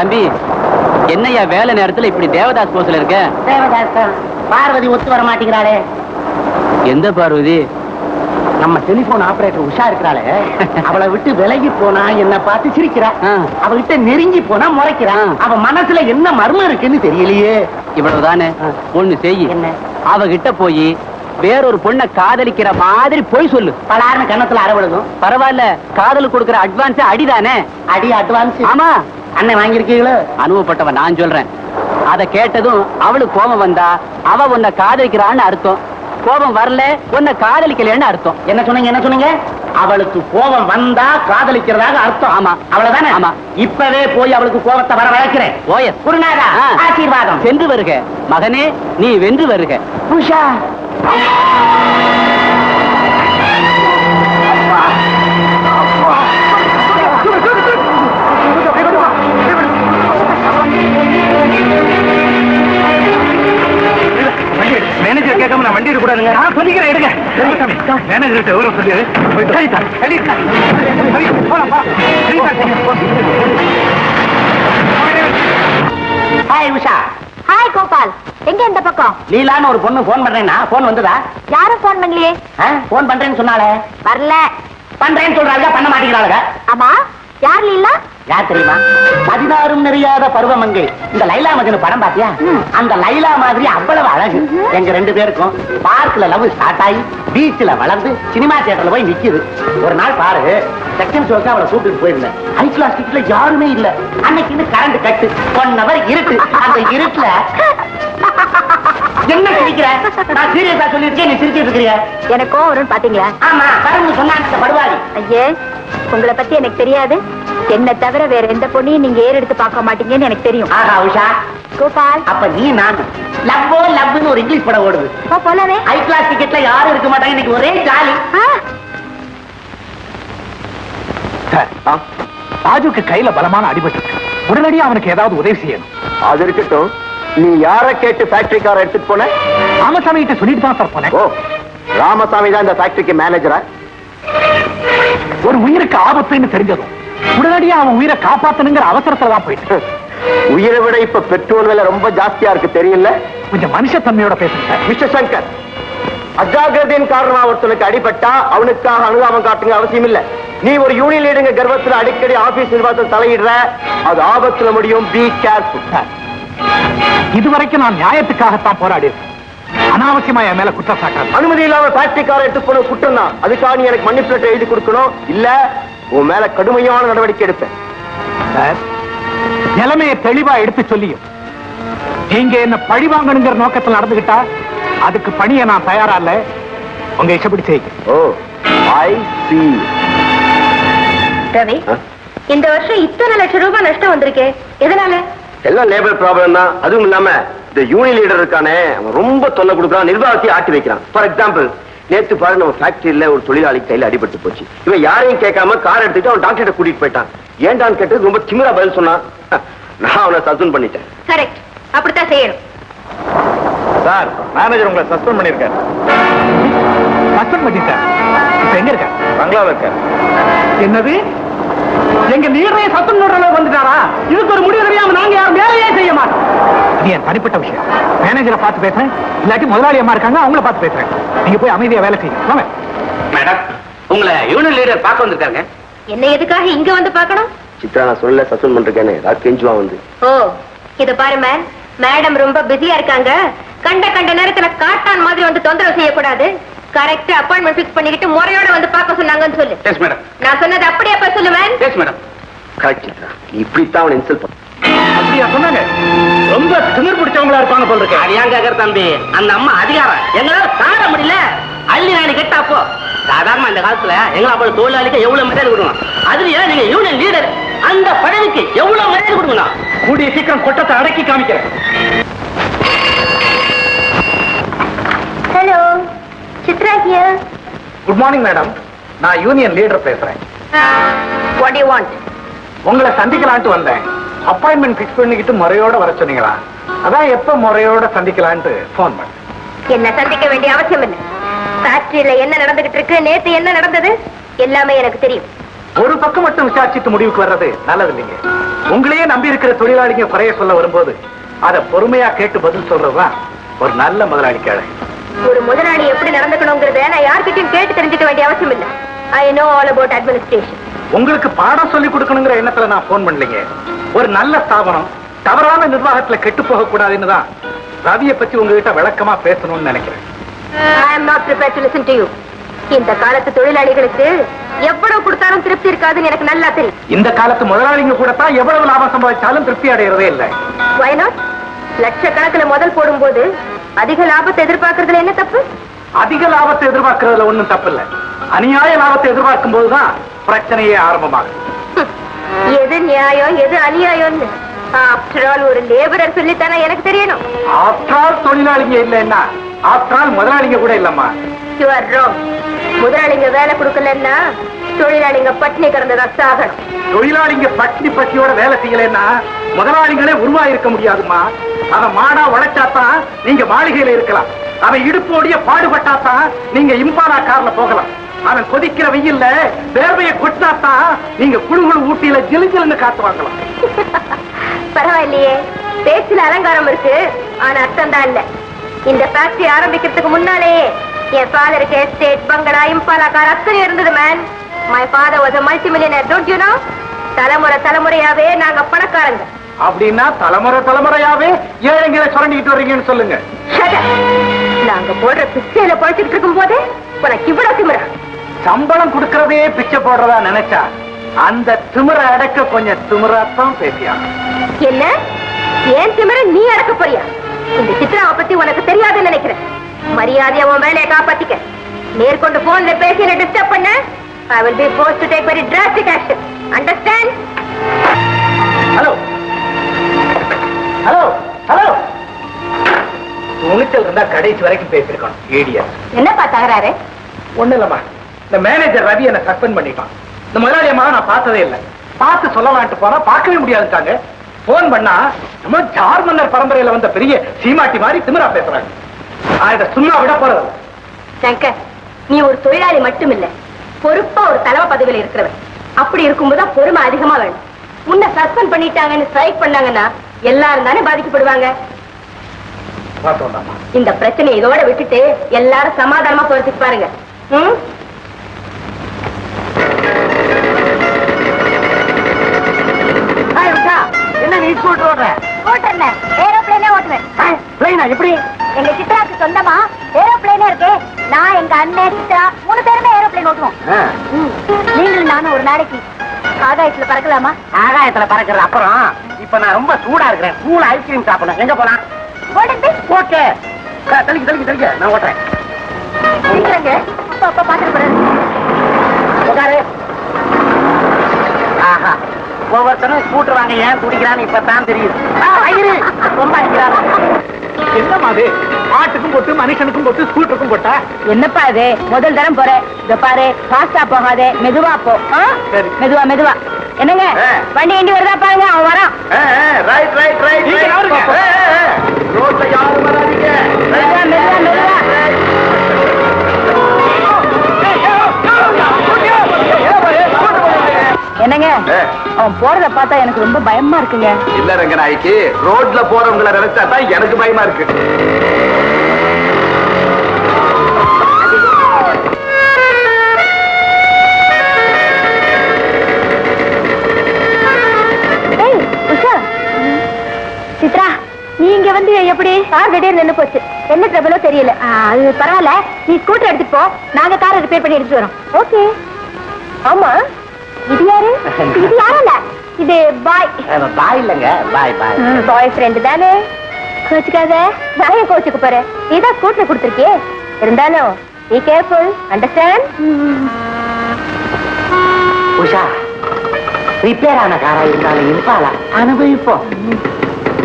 தம்பி, என்னையா வேலை நேரத்துல இப்படி தேவதாஸ் போஸ்ல இருக்க? தேவதாஸ் தான். பார்வதி ஒத்து வர மாட்டேங்கிறாளே. எந்த பார்வதி? நம்ம டெலிபோன் ஆபரேட்டர் உஷா இருக்கிறாளே, அவளை விட்டு விலகி போனா என்ன பார்த்து சிரிக்கிறா, அவகிட்ட நெருங்கி போனா முறைக்கிறான். அவ மனசுல என்ன மர்மம் இருக்குன்னு தெரியலையே. இவ்வளவுதானே, ஒண்ணு செய்யி. என்ன? அவகிட்ட போய் வேறொரு பொண்ணை காதலிக்கிற மாதிரி போய் சொல்லு. பலாருன்னு கண்ணத்துல அரவழுகும். பரவாயில்ல, காதலுக்கு கொடுக்கிற அட்வான்ஸ் அடிதானே. அடி அட்வான்ஸ்? ஆமா. அண்ணன் வாங்கிருக்கீங்களோ? அனுபவப்பட்டவன் நான் சொல்றேன். அத கேட்டதும் அவளுக்கு கோபம் வந்தா அவ உன்னை காதலிக்கிறான்னு அர்த்தம். கோபம் வரல, உன்னை காதலிக்கலன்னு அர்த்தம். என்ன சொன்னீங்க? என்ன சொன்னீங்க? அவளுக்கு கோபம் வந்தா காதலிக்கிறதாக அர்த்தம். ஆமா. அவ்வளவுதானே? ஆமா. இப்பவே போய் அவளுக்கு கோபத்தை வர வளர்க்கிறேன். ஓஎஸ். குருநாதா, ஆசீர்வாதம். சென்று வருக மகனே, நீ வென்று வருக. உஷா, மேனேஜர் கேட்காம நான் வண்டி எடுக்கூடாதுங்க. நான் சொல்லிக்கிறேன், எடுங்க. மேனேஜர் எவ்வளவு சொல்லி ஹாய் உஷா. ஹாய் கோபால், எங்க இந்த பக்கம்? லீலான்னு ஒரு பொண்ணு போன் பண்றேன்னா போன் வந்ததா? யாரும் போன் பண்ணலையே. போன் பண்றேன்னு சொன்னாலே. வரல. பண்றேன்னு சொல்றாங்க, பண்ண மாட்டேங்கிறாளுங்க. ஆமா, யார் லீலா? யார் தெரியுமா? 16 நிறையாத பருவமங்கை. இந்த லைலா மஜ்னு படம் பாத்தியா? அந்த லைலா மாதிரி அவ்வளவு அழகு. எங்க 2 பேருக்கும் பார்க்ல லவ் ஸ்டார்ட் ஆகி பீச்ல வளர்ந்து சினிமா தியேட்டர்ல போய் நிக்குது. ஒரு நாள் பாரு, செகண்ட் ஷோக்கு அவளை கூப்பிட்டு போயிருந்தேன். ஹை கிளாஸ் டிக்கெட்ல யாருமே இல்ல. அன்னைக்கு கரண்ட் கட்டு, 1 hour இருட்டு. அந்த இருட்டுல என்ன சிரிக்கிற? நான் சீரியஸா சொல்லிருக்கேன், நீ சிரிச்சிட்டு இருக்கிறிய. எனக்கும் வரும்னு பாத்தீங்களா? ஆமா, கடவுள் சொன்னாங்க படுவாளி. ஐயே, உங்களை பத்தி எனக்கு தெரியாது. என்ன தவிர வேற எந்த பொண்ணையும் நீங்க ஏறெடுத்து பார்க்க மாட்டீங்கன்னு எனக்கு தெரியும். ஆஹா உஷா. கோபால், அப்ப நீ நான் லவ்வோ லவ்னு ஒரு இங்கிலீஷ் படம் ஓடுது. போலவே. ஹை கிளாஸ் டிக்கெட்ல யாரும் இருக்க மாட்டாங்க. இன்னைக்கு ஒரே ஜாலி. ராஜுக்கு கையில பலமான அடிபட்டு, உடனடியா அவனுக்கு ஏதாவது உதவி செய்யணும். அது இருக்கட்டும், நீ யார கேட்டு ஃபேக்டரி கார எடுத்துட்டு போன? ராமசாமி கிட்ட சொல்லிட்டு தான் சார் போனேன். ஓ, ராமசாமி தான் இந்த ஃபேக்டரிக்கு மேனேஜரா? ஒரு உயிருக்கு ஆபத்துன்னு தெரிஞ்சதும் உடனடியா அவன் உயிரை காப்பாத்தணுங்கிற அவசரத்துல தான் போயிட்டு. உயிரை விட இப்ப பெட்ரோல் விலை ரொம்ப ஜாஸ்தியா இருக்கு, தெரியல? கொஞ்சம் மனுஷத்தன்மையோட பேசுங்க மிஸ்டர் சங்கர். அஜாகிரதையின் காரணமா ஒருத்தனுக்கு அடிபட்டா அவனுக்காக அனுதாபம் காட்டுங்க அவசியம் இல்ல. நீ ஒரு யூனியன் லீடருங்க கர்வத்துல அடிக்கடி ஆபீஸ் நிர்வாகத்தில் தலையிடுற, அது ஆபத்துல முடியும். Be careful. இதுவரைக்கும் நான் நியாயத்துக்காகத்தான் போராடி, அனாவசியமா என் மேல குற்றம் சாட்டாது. அனுமதி இல்லாம ஃபேக்டரி காரை எடுத்து போன குற்றம் தான். அதுக்காக நீ எனக்கு மன்னிப்பு லெட்டர் எழுதி கொடுக்கணும், இல்ல உன் மேல கடுமையான நடவடிக்கை எடுப்பேன். நிலைமையை தெளிவா எடுத்து சொல்லியும் நீங்க என்ன பழி வாங்கணுங்கிற நோக்கத்தில் நடந்துகிட்டா அதுக்கு பணியை நான் தயாரா இல்ல. உங்க இஷ்டப்படி செய்யுங்க. ஓ, ஐ see. ரவி, இந்த வருஷம் இத்தனை லட்சம் ரூபாய் நஷ்டம் வந்திருக்கே, எதனால? எல்லாம் லேபர் ப்ராப்ளம் தான். அதுவும் இல்லாம இந்த யூனியன் லீடர் இருக்கானே, அவன் ரொம்ப தொல்லை கொடுக்குறான், நிர்வாகத்தை ஆட்டி வைக்கிறான். ஃபார் எக்ஸாம்பிள், நேத்து பாரு, நம்ம ஃபேக்டரியில ஒரு தொழிலாளி கையில அடிபட்டு போச்சு. இவன் யாரையும் கேட்காம கார் எடுத்துட்டு அவன் டாக்டர் கூட்டிட்டு போயிட்டான். ஏன்டான்னு கேட்டு ரொம்ப திமிரா பதில் சொன்னான். நான் அவனை சஸ்பெண்ட் பண்ணிட்டேன். கரெக்ட், அப்படித்தான் செய்யணும். சார், மேனேஜர் உங்களை சஸ்பெண்ட் பண்ணிருக்காரு. சஸ்பெண்ட் பண்ணிட்டார். இப்ப எங்க இருக்க? பங்களாவில் இருக்க. என்னது? எங்க நீரே சத்தம் நோடுற அளவு வந்துட்டாரா? இதுக்கு ஒரு முடிவு தெரியாம நாங்க யாரும் வேலையே செய்ய மாட்டோம். இது என் தனிப்பட்ட விஷயம். மேனேஜரை பார்த்து பேசுறேன், இல்லாட்டி முதலாளி அம்மா இருக்காங்க, அவங்கள பார்த்து பேசுறேன். நீங்க போய் அமைதியா வேலை செய்யுங்க. மேடம், உங்களை யூனியன் லீடர் பார்க்க வந்திருக்காங்க. என்ன எதுக்காக இங்க வந்து பார்க்கணும்? சித்ரா, நான் சொல்லல சஸ்பெண்ட் பண்றேன்னு ஏதாவது கெஞ்சுவா வந்து. ஓ, இத பாரு மேன், மேடம் ரொம்ப பிஸியா இருக்காங்க. கண்ட நேரத்துல காட்டான் மாதிரி வந்து தொந்தரவு செய்யக்கூடாது. கரெக்டா அப்பாயின்மெண்ட் ஃபிக்ஸ் பண்ணிட்டு முறையோட வந்து பார்க்க சொன்னாங்கன்னு சொல்லு. Yes madam. நான் சொன்னது அப்படியே அப்ப சொல்லு man. Yes madam. Correct Chitra, நீ இப்படித்தான் அவனை இன்சல்ட் பண்ண. அப்படியா சொன்னாங்க? ரொம்ப திமிர் பிடிச்சவங்களா இருப்பாங்க போல இருக்கு. அது ஏன் கேக்குற தம்பி? அந்த அம்மா அதிகாரம் எங்களால தாழ முடியல. அள்ளி நாடி கேட்டாப்போ சாதாரண இந்த காலத்துல எங்களை அப்போ தொழிலாளிக்கு எவ்வளவு மரியாதை கொடுக்கணும். அதுலயே நீங்க யூனியன் லீடர், அந்த பதவிக்கு எவ்வளவு மரியாதை கொடுக்கணும். கூடிய சீக்கிரம் கொட்டத்தை அடக்கி காமிக்கிறேன். Hello, Chitra here. Good morning madam, நான் யூனியன் லீடர் பேசுறேன். What you want? உங்களை சந்திக்கலான்ட்டு வந்தேன். அப்பாயின்மெண்ட் ஃபிக்ஸ் பண்ணிக்கிட்டு முறையோட வர சொன்னீங்களா? அதான் எப்ப முறையோட சந்திக்கலான்ட்டு போன் பண்ணேன். என்ன சந்திக்க வேண்டிய அவசியம் இல்லை. ஃபேக்டரியில என்ன நடந்துகிட்டு இருக்கு, நேத்து என்ன நடந்தது எல்லாமே எனக்கு தெரியும். ஒரு பக்கம் மட்டும் விசாரிச்சுட்டு முடிவுக்கு வர்றது நல்லது இல்லைங்க. உங்களையே நம்பி இருக்கிற தொழிலாளிங்க குறைய சொல்ல வரும்போது அதை பொறுமையா கேட்டு பதில் சொல்றதுதான் ஒரு நல்ல முதலாளிக்கு அழகு. ஒரு முதலாளி எப்படி நடந்துக்கணுங்கிறத நான் யார்கிட்டயும் கேட்டு தெரிஞ்சுக்க வேண்டிய அவசியம் இல்லை. I know all about administration. உங்களுக்கு பாடம் சொல்லி கொடுக்கணுங்கிற எண்ணத்துல நான் போன் பண்ணலைங்க. ஒரு நல்ல ஸ்தாபனம் தவறான நிர்வாகத்துல கெட்டு போக கூடாதுன்னு தான் ரவியை பத்தி உங்ககிட்ட விளக்கமா பேசணும்னு நினைக்கிறேன். I am not prepared to listen to you. இந்த காலத்து தொழிலாளிகளுக்கு எவ்வளவு கொடுத்தாலும் திருப்தி இருக்காதுன்னு எனக்கு நல்லா தெரியும். இந்த காலத்து முதலாளிங்க கூட தான் எவ்வளவு லாபம் சம்பாதிச்சாலும் திருப்தி அடைகிறதே இல்லை. Why not? லட்சக்கணக்கில் முதல் போடும்போது அதிக லாபத்தை எதிர்பார்க்கறதுல என்ன தப்பு? அதிக லாபத்தை எதிர்பார்க்கறதுல ஒண்ணும் தப்பு இல்ல. அநியாய லாபத்தை எதிர்பார்க்கும் போதுதான் பிரச்சனையே ஆரம்பமாகும். எது நியாயம் எது அநியாயம்னு ஆஃப்டர் ஆல் ஒரு லேபரர் சொல்லித்தானே எனக்கு தெரியணும். ஆஃப்டர் ஆல் தொழிலாளிங்க இல்லைன்னா ஆஃப்டர் ஆல் முதலாளிங்க கூட இல்லம்மா. You are wrong. முதலாளிங்க வேலை கொடுக்கலன்னா தொழிலாளிங்க பட்டினி கிடந்ததா சாகணும். தொழிலாளிங்க பட்டினி பட்டியோட வேலை செய்யலன்னா முதலாளிகளே உருவாயிருக்க முடியாதுமா. அவன் மாடா உழைச்சாத்தான் நீங்க மாளிகையில இருக்கலாம். அவன் இடுப்போடைய பாடுபட்டாத்தான் நீங்க இம்பாலா கார்ல போகலாம். அவன் கொதிக்கிற வெயில்ல வேர்வையை கொட்டினாத்தான் நீங்க குழுகுழு ஊட்டியில ஜிலுஜிலுன்னு காத்து வாங்கலாம். பரவாயில்லையே, பேச்சுல அலங்காரம் இருக்கு, ஆனா அர்த்தம் தான் இல்ல. இந்த ஃபேக்டரி ஆரம்பிக்கிறதுக்கு முன்னாலேயே என் ஃபாதருக்கு எஸ்டேட், பங்களா, இம்பாலா கார் அத்தனை இருந்தது man. My father was a multi-millionaire, don't you know? தலைமுறையாவே நாங்க பணக்காரங்க. அப்படின்னா தலைமுறையாவே ஏழைங்களை சுரண்டிக்கிட்டு வர்றீங்கன்னு சொல்லுங்க. Shut up. நாங்க போடுற பிச்சையில பழச்சிட்டு இருக்கும் போதே உனக்கு இவ்வளவு திமிரா? சம்பளம் கொடுக்கறதே பிச்சை போடுறதா நினைச்சா அந்த திமிரை அடக்க கொஞ்சம் திமிராத்தான் பேசியா. என்ன ஏன் திமிர நீ அடக்க போறியா? இந்த சித்ராவை பத்தி உனக்கு தெரியாதுன்னு நினைக்கிறேன். மரியாதையா உன் வேலையை காப்பாத்திக்க. நேர்கொண்டு போன்ல பேசி என்ன டிஸ்டர்ப் பண்ண I will be forced to take very drastic action. Understand? Hello hello hello, துணிச்சல் இருந்தா கடைசி வரைக்கும் பேசிருக்கணும். ஏடியா என்னப்பா தகராறு? ஒண்ணு இல்லம்மா, இந்த மேனேஜர் ரவி என்ன சஸ்பெண்ட் பண்ணிட்டான். இந்த முதலாளியம்மா நான் பார்த்ததே இல்லை. பார்த்து சொல்லலான்ட்டு போனா பார்க்கவே முடியாதுட்டாங்க. போன் பண்ணா நம்ம ஜார் மன்னர் பரம்பரையில வந்த பெரிய சீமாட்டி மாதிரி திமிரா பேசுறாங்க. இதை சும்மா விட போறது. சங்கர், நீ ஒரு தொழிலாளி மட்டும் இல்ல, பொறுப்பா ஒரு தலைமை பதவியில இருக்கிறவன். அப்படி இருக்கும்போது பொறுமை அதிகமா வேணும். உன்னை சஸ்பெண்ட் பண்ணிட்டாங்கன்னு ஸ்ட்ரைக் பண்ணாங்கன்னா எல்லாரும் தானே பாதிக்கப்படுவாங்க. இந்த பிரச்சனை இதோட விட்டுட்டு எல்லாரும் சமாதானமா போறதுக்கு பாருங்க. என்ன நீ ஸ்கூட்டர் ஓட்டுற? ஓட்டுறேன், ஏரோப்ளேனே ஓட்டுவேன். பிளைனா எப்படி? எங்க சித்ராக்கு சொந்தமா ஏரோப்ளேனே இருக்கு. நான், எங்க அண்ணன், சித்ரா 3 பேருமே ஏரோப்ளேன் ஓட்டுவோம். நீங்களும் நானும் ஒரு நாளைக்கு ஆகாயத்துல பறக்கலாமா? ஆகாயத்துல பறக்கிறது அப்புறம். இப்ப நான் ரொம்ப சூடா இருக்கிறேன். கூல் ஐஸ்கிரீம் சாப்பிடணும். எங்க போலாம்? ஓகே, தெளிக்க நான் ஓட்டுறேன். அப்பா பாத்துட்டு போறாரு. உட்காரு. ஆஹா, ஒவ்வொருத்தனும் ஸ்கூட்டர் வாங்க ஏன் குடிக்கிறான்னு இப்பதான் தெரியுது. ரொம்ப அடிக்கிறாரு. என்னமா அது? ஆட்டுக்கும் போட்டு மனுஷனுக்கும் போட்டு ஸ்கூட்டருக்கும் போட்டா என்னப்பா இது? முதல் தரம் போறேன். இத பாரு, ஃபாஸ்டா போகாதே, மெதுவா போ. சரி. மெதுவா. என்னங்க வண்டி எண்டி வருதா பாருங்க, அவன் வரான். ரைட் ரைட் ரைட் நீங்க யாருங்க? ரோட்ல யாரும் வராதீங்க. மெதுவா. என்னங்க அவன் போறத பார்த்தா எனக்கு ரொம்ப பயமா இருக்குங்க. இல்ல ரங்கநாயகி, ரோட்ல போறவங்களை நினைச்சா தான் எனக்கு பயமா இருக்கு. சித்ரா, நீங்க வந்து எப்படி? கார் திடீர்னு நின்னு போச்சு. என்ன ட்ரபிளோ தெரியல. அது பரவாயில்ல, நீ ஸ்கூட்டர் எடுத்துட்டு போ, நாங்க காரை ரிப்பேர் பண்ணி எடுத்துட்டு வரோம். ஓகே. ஆமா, இது யாரு? இது யாரல்ல, இது பாய். பாய் இல்லங்க, பாய் பாய். பாய் ஃப்ரெண்ட் தானே, கோச்சுக்காத. நான் ஏன் கோச்சுக்க போறேன்? நீதான் ஸ்கூட்டர் கொடுத்துருக்கியே. இருந்தாலும் be careful, understand? Usha, repair ஆன காரா இருந்தாலும் இருப்பாளா? அனுபவிப்போம்.